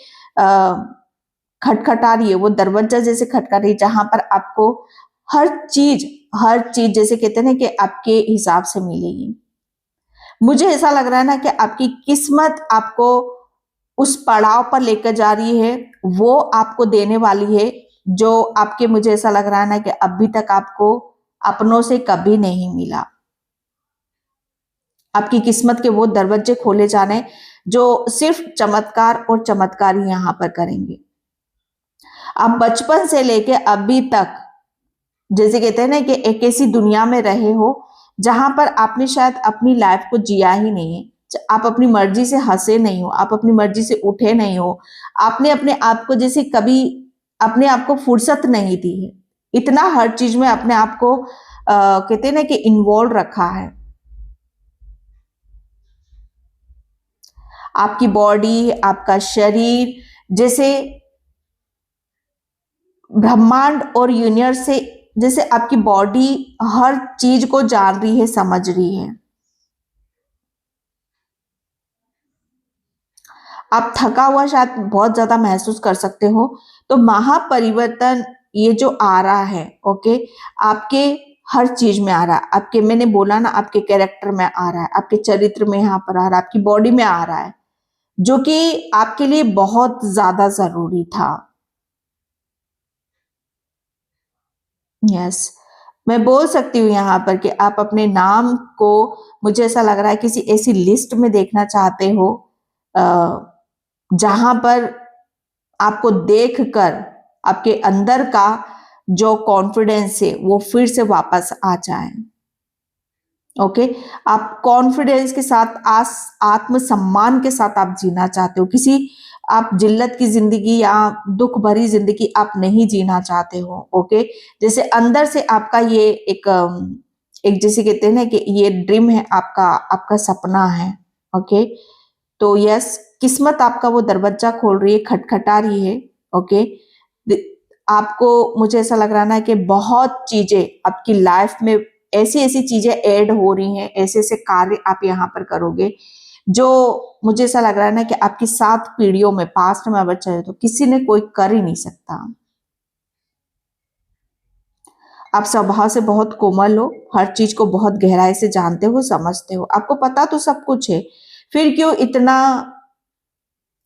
खटखटा रही है, वो दरवाजा जैसे खटखटा रही है, जहां पर आपको हर चीज जैसे कहते हैं ना कि आपके हिसाब से मिलेगी। मुझे ऐसा लग रहा है ना कि आपकी किस्मत आपको उस पड़ाव पर लेकर जा रही है, वो आपको देने वाली है जो आपके, मुझे ऐसा लग रहा है ना कि अभी तक आपको अपनों से कभी नहीं मिला। आपकी किस्मत के वो दरवाजे खोले जाने जो सिर्फ चमत्कार और चमत्कार ही यहां पर करेंगे। आप बचपन से लेके अभी तक, जैसे कहते हैं ना कि एक ऐसी दुनिया में रहे हो जहां पर आपने शायद अपनी लाइफ को जिया ही नहीं है। आप अपनी मर्जी से हंसे नहीं हो, आप अपनी मर्जी से उठे नहीं हो, आपने अपने आप को जैसे कभी अपने आप को फुर्सत नहीं दी है, इतना हर चीज में अपने आप को कहते हैं ना कि इन्वॉल्व रखा है। आपकी बॉडी, आपका शरीर जैसे ब्रह्मांड और यूनिवर्स से, जैसे आपकी बॉडी हर चीज को जान रही है, समझ रही है। आप थका हुआ शायद बहुत ज्यादा महसूस कर सकते हो। तो महापरिवर्तन ये जो आ रहा है, ओके, आपके हर चीज में आ रहा है। आपके, मैंने बोला ना, आपके कैरेक्टर में आ रहा है, आपके चरित्र में यहाँ पर आ रहा है, आपकी बॉडी में आ रहा है, जो कि आपके लिए बहुत ज्यादा जरूरी था। यस, मैं बोल सकती हूँ यहाँ पर कि आप अपने नाम को, मुझे ऐसा लग रहा है, किसी ऐसी लिस्ट में देखना चाहते हो जहां पर आपको देखकर आपके अंदर का जो कॉन्फिडेंस है वो फिर से वापस आ जाए। ओके, आप कॉन्फिडेंस के साथ, आत्मसम्मान के साथ आप जीना चाहते हो। किसी, आप जिल्लत की जिंदगी या दुख भरी जिंदगी आप नहीं जीना चाहते हो। ओके, जैसे अंदर से आपका ये एक जैसे कहते हैं ना कि ये ड्रीम है आपका, आपका सपना है। ओके, तो यस, किस्मत आपका वो दरवाजा खोल रही है, खटखटा रही है। ओके, आपको, मुझे ऐसा लग रहा है ना कि बहुत चीजें आपकी लाइफ में, ऐसी ऐसी चीजें ऐड हो रही हैं, ऐसे ऐसे कार्य आप यहाँ पर करोगे जो, मुझे ऐसा लग रहा है ना कि आपकी 7 पीढ़ियों में, पास्ट में अगर चले तो किसी ने कोई कर ही नहीं सकता। आप स्वभाव से बहुत कोमल हो, हर चीज को बहुत गहराई से जानते हो, समझते हो, आपको पता तो सब कुछ है, फिर क्यों इतना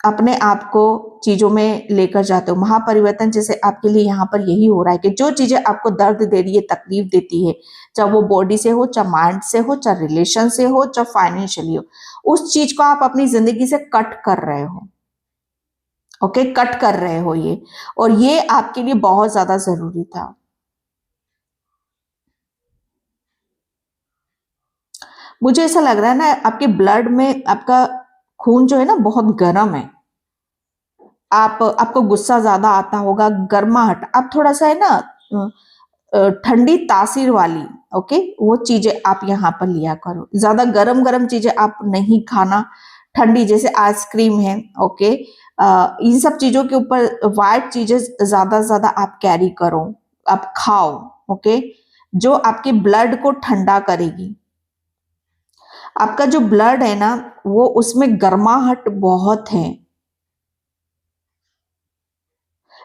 अपने आप को चीजों में लेकर जाते हो। महापरिवर्तन जैसे आपके लिए यहाँ पर यही हो रहा है कि जो चीजें आपको दर्द दे रही है, तकलीफ देती है, चाहे वो बॉडी से हो, चाहे माइंड से हो, चाहे रिलेशन से हो, चाहे फाइनेंशियली हो, उस चीज को आप अपनी जिंदगी से कट कर रहे हो। ओके, कट कर रहे हो ये, और ये आपके लिए बहुत ज्यादा जरूरी था। मुझे ऐसा लग रहा है ना, आपके ब्लड में, आपका खून जो है ना बहुत गर्म है। आपको गुस्सा ज्यादा आता होगा, गर्माहट, आप थोड़ा सा है ना ठंडी तासीर वाली, ओके, वो चीजें आप यहाँ पर लिया करो। ज्यादा गरम गरम चीजें आप नहीं खाना, ठंडी जैसे आइसक्रीम है, ओके, इन सब चीजों के ऊपर वाइट चीजें ज्यादा से ज्यादा आप कैरी करो, आप खाओ। ओके, जो आपके ब्लड को ठंडा करेगी। आपका जो ब्लड है ना, वो उसमें गर्माहट बहुत है,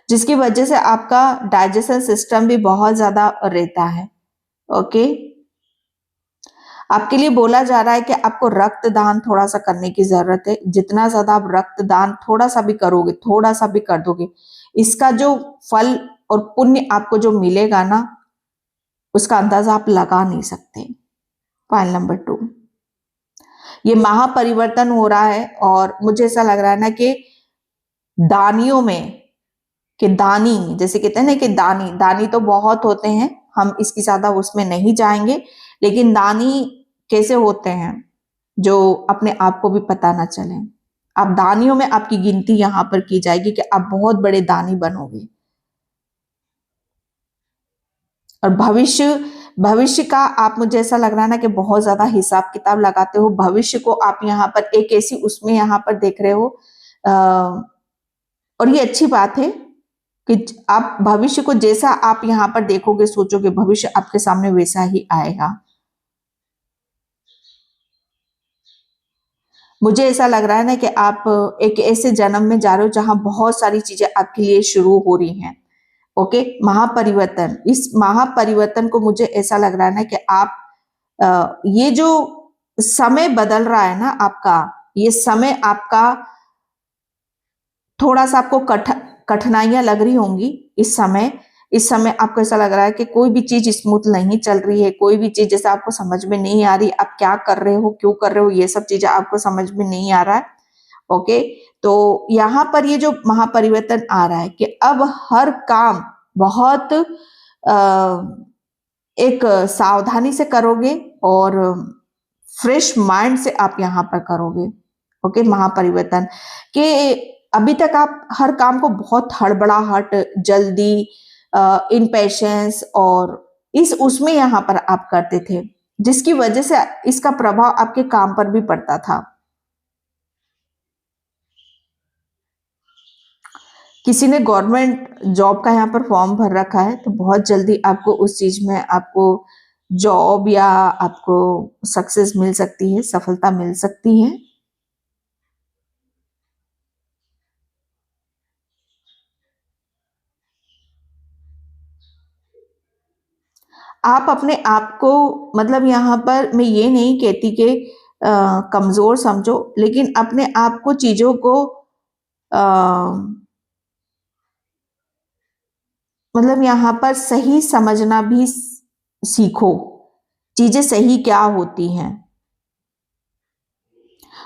जिसकी वजह से आपका डाइजेशन सिस्टम भी बहुत ज्यादा रहता है। ओके, आपके लिए बोला जा रहा है कि आपको रक्तदान थोड़ा सा करने की जरूरत है। जितना ज्यादा आप रक्तदान थोड़ा सा भी करोगे, थोड़ा सा भी कर दोगे, इसका जो फल और पुण्य आपको जो मिलेगा ना, उसका अंदाजा आप लगा नहीं सकते। पॉइंट नंबर 2, ये महापरिवर्तन हो रहा है, और मुझे ऐसा लग रहा है ना कि दानियों में, कि दानी जैसे कहते हैं ना कि दानी दानी तो बहुत होते हैं, हम इसकी ज्यादा उसमें नहीं जाएंगे, लेकिन दानी कैसे होते हैं जो अपने आप को भी पता ना चले। आप दानियों में आपकी गिनती यहां पर की जाएगी कि आप बहुत बड़े दानी बनोगे। और भविष्य, भविष्य का आप, मुझे ऐसा लग रहा है ना कि बहुत ज्यादा हिसाब किताब लगाते हो। भविष्य को आप यहाँ पर एक ऐसी उसमें यहाँ पर देख रहे हो, और ये अच्छी बात है कि आप भविष्य को जैसा आप यहाँ पर देखोगे, सोचोगे, भविष्य आपके सामने वैसा ही आएगा। मुझे ऐसा लग रहा है ना कि आप एक ऐसे जन्म में जा रहे हो जहां बहुत सारी चीजें आपके लिए शुरू हो रही हैं। ओके, महापरिवर्तन, इस महापरिवर्तन को मुझे ऐसा लग रहा है ना कि आप ये जो समय बदल रहा है ना आपका, ये समय आपका थोड़ा सा आपको कठिनाइयां लग रही होंगी इस समय। इस समय आपको ऐसा लग रहा है कि कोई भी चीज स्मूथ नहीं चल रही है, कोई भी चीज जैसे आपको समझ में नहीं आ रही, आप क्या कर रहे हो, क्यों कर रहे हो, ये सब चीजें आपको समझ में नहीं आ रहा है। ओके, तो यहाँ पर ये जो महापरिवर्तन आ रहा है कि अब हर काम बहुत एक सावधानी से करोगे, और फ्रेश माइंड से आप यहाँ पर करोगे। ओके, महापरिवर्तन के, अभी तक आप हर काम को बहुत हड़बड़ाहट, जल्दी, इम्पेशंस और इस उसमें यहाँ पर आप करते थे, जिसकी वजह से इसका प्रभाव आपके काम पर भी पड़ता था। किसी ने गवर्नमेंट जॉब का यहाँ पर फॉर्म भर रखा है, तो बहुत जल्दी आपको उस चीज में आपको जॉब या आपको सक्सेस मिल सकती है, सफलता मिल सकती है। आप अपने आप को, मतलब यहाँ पर मैं ये नहीं कहती कि कमजोर समझो, लेकिन अपने आप को चीजों को अ, मतलब यहाँ पर सही समझना भी सीखो, चीजें सही क्या होती हैं।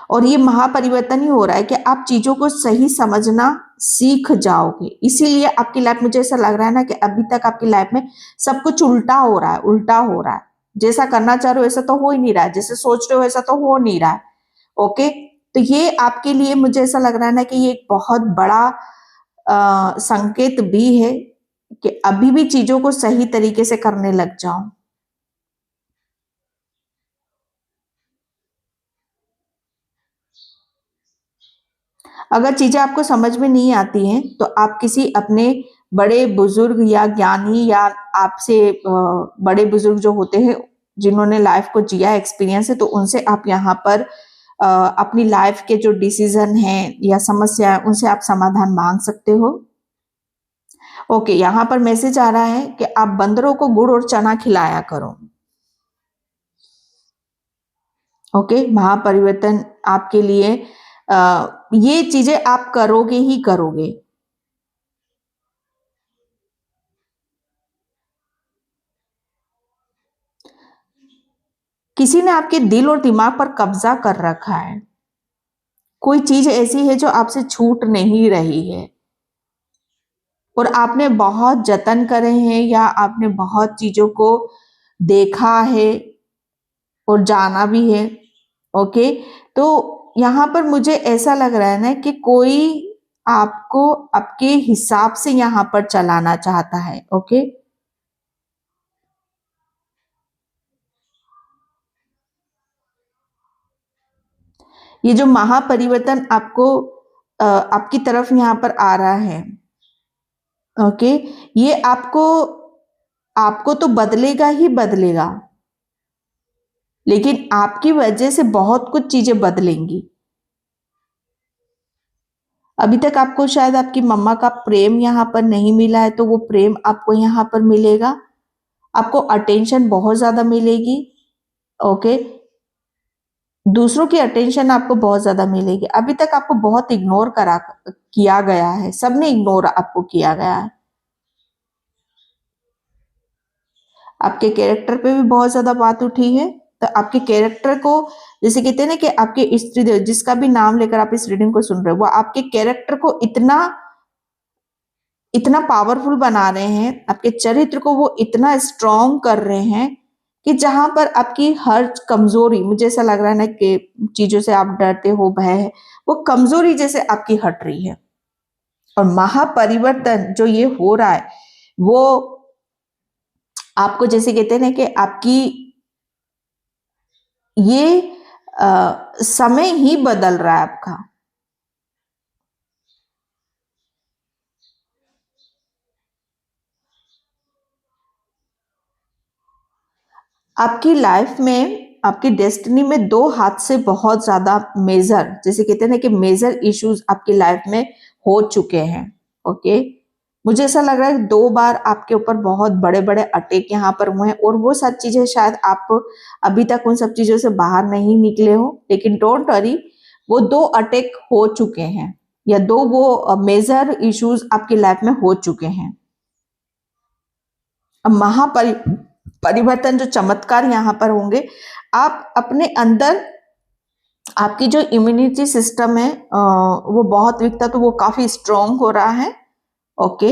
और ये महापरिवर्तन ही हो रहा है कि आप चीजों को सही समझना सीख जाओगे। इसीलिए आपकी लाइफ, मुझे ऐसा लग रहा है ना कि अभी तक आपकी लाइफ में सब कुछ उल्टा हो रहा है, उल्टा हो रहा है। जैसा करना चाह रहे हो वैसा तो हो ही नहीं रहा है, जैसे सोच रहे हो वैसा तो हो नहीं रहा है। ओके, तो ये आपके लिए मुझे ऐसा लग रहा है ना कि ये एक बहुत बड़ा संकेत भी है कि अभी भी चीजों को सही तरीके से करने लग जाओ। अगर चीजें आपको समझ में नहीं आती हैं तो आप किसी अपने बड़े बुजुर्ग या ज्ञानी या आपसे बड़े बुजुर्ग जो होते हैं, जिन्होंने लाइफ को जिया, एक्सपीरियंस है, तो उनसे आप यहाँ पर अपनी लाइफ के जो डिसीजन हैं या समस्या है उनसे आप समाधान मांग सकते हो। ओके, यहाँ पर मैसेज आ रहा है कि आप बंदरों को गुड़ और चना खिलाया करो। ओके, महापरिवर्तन आपके लिए ये चीजें आप करोगे ही करोगे। किसी ने आपके दिल और दिमाग पर कब्जा कर रखा है। कोई चीज ऐसी है जो आपसे छूट नहीं रही है और आपने बहुत जतन करे हैं या आपने बहुत चीजों को देखा है और जाना भी है। ओके, तो यहाँ पर मुझे ऐसा लग रहा है ना कि कोई आपको आपके हिसाब से यहाँ पर चलाना चाहता है। ओके, ये जो महापरिवर्तन आपको आपकी तरफ यहाँ पर आ रहा है, ओके, ये आपको आपको तो बदलेगा ही बदलेगा, लेकिन आपकी वजह से बहुत कुछ चीजें बदलेंगी। अभी तक आपको शायद आपकी मम्मा का प्रेम यहाँ पर नहीं मिला है, तो वो प्रेम आपको यहाँ पर मिलेगा। आपको अटेंशन बहुत ज्यादा मिलेगी। ओके, दूसरों की अटेंशन आपको बहुत ज्यादा मिलेगी। अभी तक आपको बहुत इग्नोर करा किया गया है, सबने इग्नोर आपको किया गया है। आपके कैरेक्टर पे भी बहुत ज्यादा बात उठी है, तो आपके कैरेक्टर को, जैसे कहते हैं ना कि आपके इष्ट देव, जिसका भी नाम लेकर आप इस रीडिंग को सुन रहे हो, वो आपके कैरेक्टर को इतना इतना पावरफुल बना रहे हैं, आपके चरित्र को वो इतना स्ट्रॉन्ग कर रहे हैं कि जहां पर आपकी हर कमजोरी, मुझे ऐसा लग रहा है ना कि चीजों से आप डरते हो, भय है, वो कमजोरी जैसे आपकी हट रही है। और महापरिवर्तन जो ये हो रहा है वो आपको, जैसे कहते हैं ना कि आपकी ये समय ही बदल रहा है आपका। आपकी लाइफ में, आपकी डेस्टिनी में दो हाथ से बहुत ज्यादा मेजर, जैसे कहते हैं ना कि मेजर इश्यूज आपकी लाइफ में हो चुके हैं। ओके, मुझे ऐसा लग रहा है 2 बार आपके ऊपर बहुत बड़े बड़े अटैक यहाँ पर हुए हैं, और वो सब चीजें शायद आप अभी तक उन सब चीजों से बाहर नहीं निकले हो, लेकिन डोंट वरी, वो 2 अटैक हो चुके हैं या दो वो मेजर इश्यूज आपकी लाइफ में हो चुके हैं। अब महापरिवर्तन जो चमत्कार यहाँ पर होंगे, आप अपने अंदर, आपकी जो इम्यूनिटी सिस्टम है वो बहुत वीक था, तो वो काफी स्ट्रांग हो रहा है। ओके,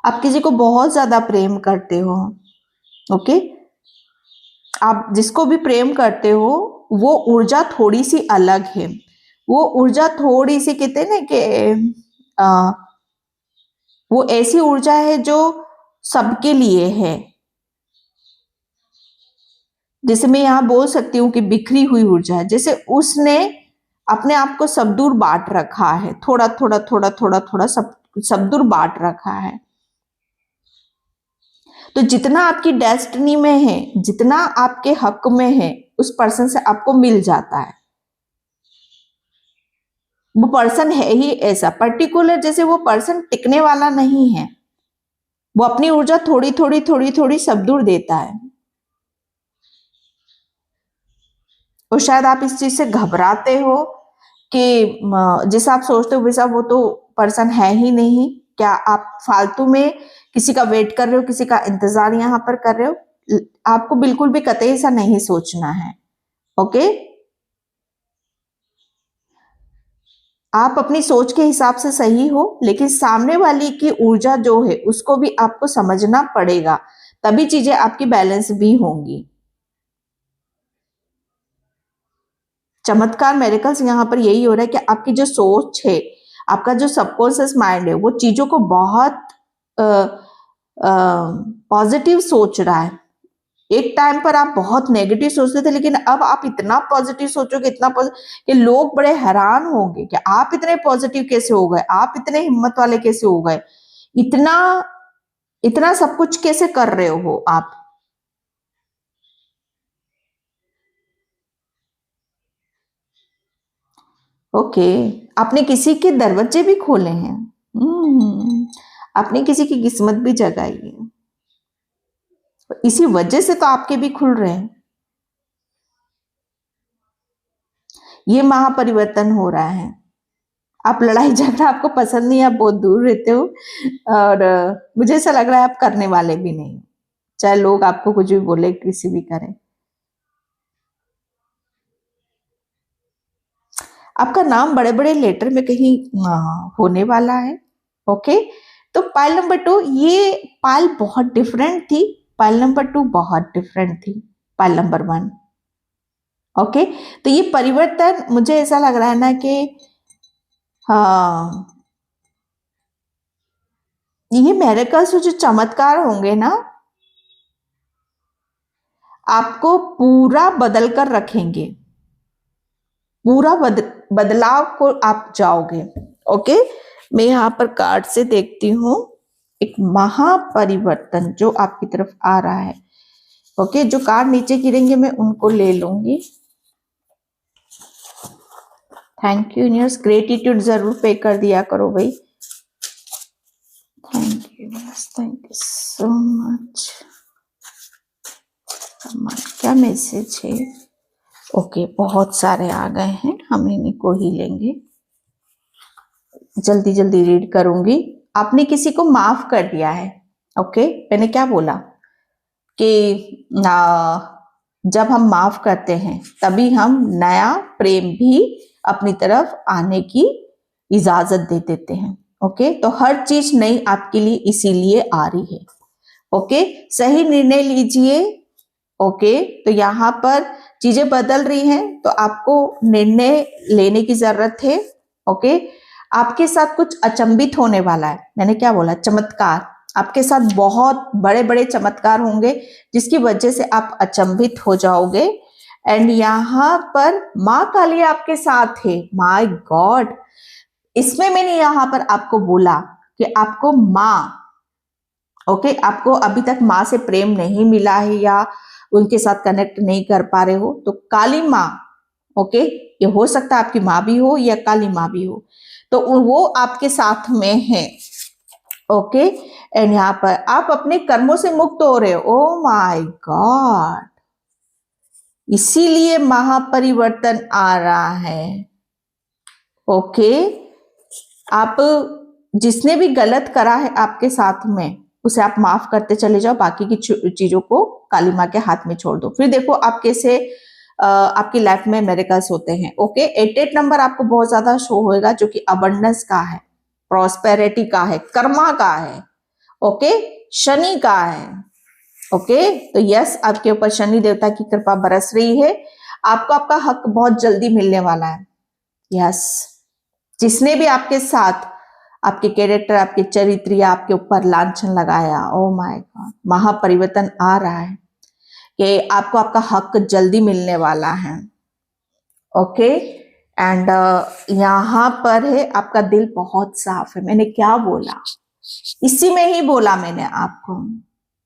आप किसी को बहुत ज्यादा प्रेम करते हो। ओके, आप जिसको भी प्रेम करते हो वो ऊर्जा थोड़ी सी अलग है। वो ऊर्जा थोड़ी सी, कहते हैं ना कि आ, वो ऐसी ऊर्जा है जो सबके लिए है। जैसे मैं यहाँ बोल सकती हूँ कि बिखरी हुई ऊर्जा है, जैसे उसने अपने आप को सब दूर बांट रखा है, थोड़ा थोड़ा थोड़ा थोड़ा थोड़ा सब दूर बांट रखा है। तो जितना आपकी डेस्टिनी में है, जितना आपके हक में है, उस पर्सन से आपको मिल जाता है। वो पर्सन है ही ऐसा पर्टिकुलर, जैसे वो पर्सन टिकने वाला नहीं है, वो अपनी ऊर्जा थोड़ी थोड़ी थोड़ी थोड़ी सब दूर देता है। और शायद आप इस चीज से घबराते हो कि जैसा आप सोचते हो वैसा वो तो पर्सन है ही नहीं। क्या आप फालतू में किसी का वेट कर रहे हो, किसी का इंतजार यहाँ पर कर रहे हो? आपको बिल्कुल भी कतई ऐसा नहीं सोचना है। ओके, आप अपनी सोच के हिसाब से सही हो, लेकिन सामने वाली की ऊर्जा जो है उसको भी आपको समझना पड़ेगा, तभी चीजें आपकी बैलेंस भी होंगी। चमत्कार मेरेकल्स यहाँ पर यही हो रहा है कि आपकी जो सोच है, आपका जो सबकॉन्शियस माइंड है, वो चीजों को बहुत पॉजिटिव सोच रहा है। एक टाइम पर आप बहुत नेगेटिव सोचते थे, लेकिन अब आप इतना पॉजिटिव सोचोगे, इतना कि लोग बड़े हैरान होंगे कि आप इतने पॉजिटिव कैसे हो गए, आप इतने हिम्मत वाले कैसे हो गए, इतना इतना सब कुछ कैसे कर रहे हो आप। ओके, आपने किसी के दरवाजे भी खोले हैं। आपने किसी की किस्मत भी जगाई है, इसी वजह से तो आपके भी खुल रहे हैं। ये महापरिवर्तन हो रहा है। आप लड़ाई झगड़ा आपको पसंद नहीं, आप बहुत दूर रहते हो, और मुझे ऐसा लग रहा है आप करने वाले भी नहीं, चाहे लोग आपको कुछ भी बोले, किसी भी करें। आपका नाम बड़े बड़े लेटर में कहीं होने वाला है। ओके, तो पाइल नंबर 2, ये पाइल बहुत डिफरेंट थी, पाइल नंबर 2 बहुत डिफरेंट थी पाइल नंबर 1। ओके, तो ये परिवर्तन मुझे ऐसा लग रहा है ना कि हाँ, ये मेरेकल्स जो चमत्कार होंगे ना, आपको पूरा बदल कर रखेंगे, पूरा बदलाव को आप जाओगे। ओके, मैं यहाँ पर कार्ड से देखती हूँ एक महापरिवर्तन जो आपकी तरफ आ रहा है। ओके, जो कार्ड नीचे गिरेंगे मैं उनको ले लूंगी। थैंक यू यूनिवर्स, ग्रेटिट्यूड जरूर पे कर दिया करो भाई। Thank you so much. क्या मैसेज है? ओके, बहुत सारे आ गए हैं, हम इन्हीं को ही लेंगे, जल्दी जल्दी रीड करूंगी। आपने किसी को माफ कर दिया है। ओके, मैंने क्या बोला कि जब हम माफ करते हैं तभी हम नया प्रेम भी अपनी तरफ आने की इजाजत दे देते हैं। ओके, तो हर चीज नई आपके लिए इसीलिए आ रही है। ओके, सही निर्णय लीजिए। ओके, तो यहाँ पर चीजें बदल रही हैं, तो आपको निर्णय लेने की जरूरत है। ओके, आपके साथ कुछ अचंभित होने वाला है। मैंने क्या बोला? चमत्कार। आपके साथ बहुत बड़े बड़े चमत्कार होंगे जिसकी वजह से आप अचंभित हो जाओगे। एंड यहाँ पर माँ काली आपके साथ है। माय गॉड, इसमें मैंने यहाँ पर आपको बोला कि आपको माँ, ओके, आपको अभी तक माँ से प्रेम नहीं मिला है या उनके साथ कनेक्ट नहीं कर पा रहे हो, तो काली माँ, ओके, ये हो सकता है आपकी माँ भी हो या काली माँ भी हो, तो वो आपके साथ में है। ओके, एंड यहाँ पर आप अपने कर्मों से मुक्त हो रहे हो। ओ माय गॉड, इसीलिए महापरिवर्तन आ रहा है। ओके, आप जिसने भी गलत करा है आपके साथ में, उसे आप माफ करते चले जाओ, बाकी की चीजों को काली माँ के हाथ में छोड़ दो। फिर देखो आप कैसे आपकी लाइफ में मेरेकल्स होते हैं। ओके, 88 नंबर आपको बहुत ज्यादा शो होएगा, जो कि अबंडेंस का है, प्रॉस्पेरिटी का है, कर्मा का है। ओके, शनि का है। ओके, तो यस, आपके ऊपर शनि देवता की कृपा बरस रही है। आपको आपका हक बहुत जल्दी मिलने वाला है। यस, जिसने भी आपके साथ आपके कैरेक्टर, आपके चरित्र या आपके ऊपर लांछन लगाया, ओ माय गॉड, महापरिवर्तन आ रहा है कि आपको आपका हक जल्दी मिलने वाला है। ओके, एंड यहाँ पर है आपका दिल बहुत साफ है। मैंने क्या बोला? इसी में ही बोला मैंने आपको,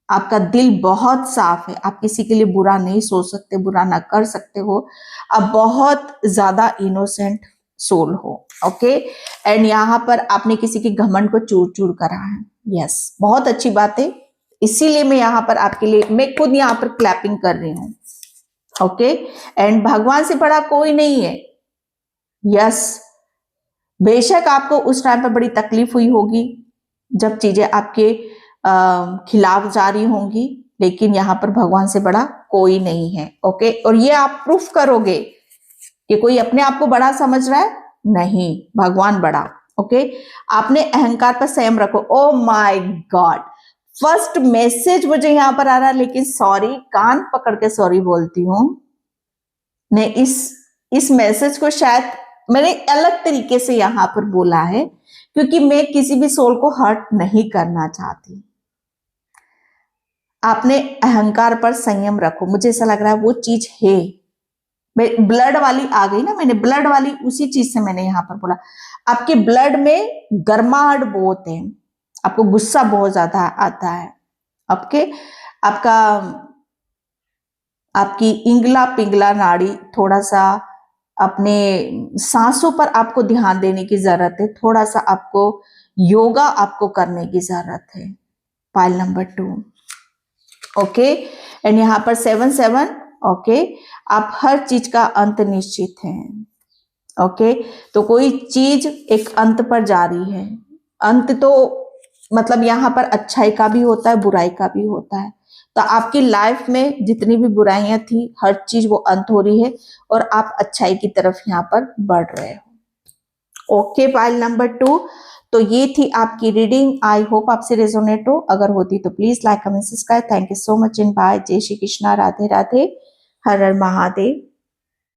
आपका दिल बहुत साफ है। आप किसी के लिए बुरा नहीं सोच सकते, बुरा ना कर सकते हो। आप बहुत ज्यादा इनोसेंट सोल हो। ओके, एंड यहाँ पर आपने किसी के घमंड को चूर चूर करा है। यस, बहुत अच्छी बात है, इसीलिए मैं यहाँ पर आपके लिए, मैं खुद यहाँ पर क्लैपिंग कर रही हूँ। ओके, एंड भगवान से बड़ा कोई नहीं है। यस, बेशक आपको उस टाइम पर बड़ी तकलीफ हुई होगी जब चीजें आपके खिलाफ जा रही होंगी, लेकिन यहाँ पर भगवान से बड़ा कोई नहीं है। ओके, और ये आप प्रूफ करोगे कि कोई अपने आप को बड़ा समझ रहा है, नहीं, भगवान बड़ा। ओके, आपने अहंकार पर संयम रखो। Oh my God, first message मुझे यहां पर आ रहा है, लेकिन सॉरी, कान पकड़ के सॉरी बोलती हूं। ने इस मैसेज को शायद मैंने अलग तरीके से यहां पर बोला है, क्योंकि मैं किसी भी सोल को हर्ट नहीं करना चाहती। आपने अहंकार पर संयम रखो, मुझे ऐसा लग रहा है वो चीज है। ब्लड वाली आ गई ना, मैंने ब्लड वाली उसी चीज से मैंने यहां पर बोला। आपके ब्लड में गर्माहट बहुत है, आपको गुस्सा बहुत ज्यादा आता है। आपका आपकी इंगला पिंगला नाड़ी, थोड़ा सा अपने सांसों पर आपको ध्यान देने की जरूरत है, थोड़ा सा आपको योगा आपको करने की जरूरत है। Pile number 2। ओके, एंड यहाँ पर 7 ओके, आप हर चीज का अंत निश्चित है। ओके, तो कोई चीज एक अंत पर जा रही है। अंत तो मतलब यहाँ पर अच्छाई का भी होता है, बुराई का भी होता है। तो आपकी लाइफ में जितनी भी बुराइयां थी, हर चीज वो अंत हो रही है और आप अच्छाई की तरफ यहाँ पर बढ़ रहे हो। Okay, pile number 2। तो ये थी आपकी रीडिंग। आई होप आपसे रेजोनेट हो। अगर होती तो please like, comment, subscribe. Thank you so much in by. जय श्री कृष्णा, राधे राधे, हर हर महादेव।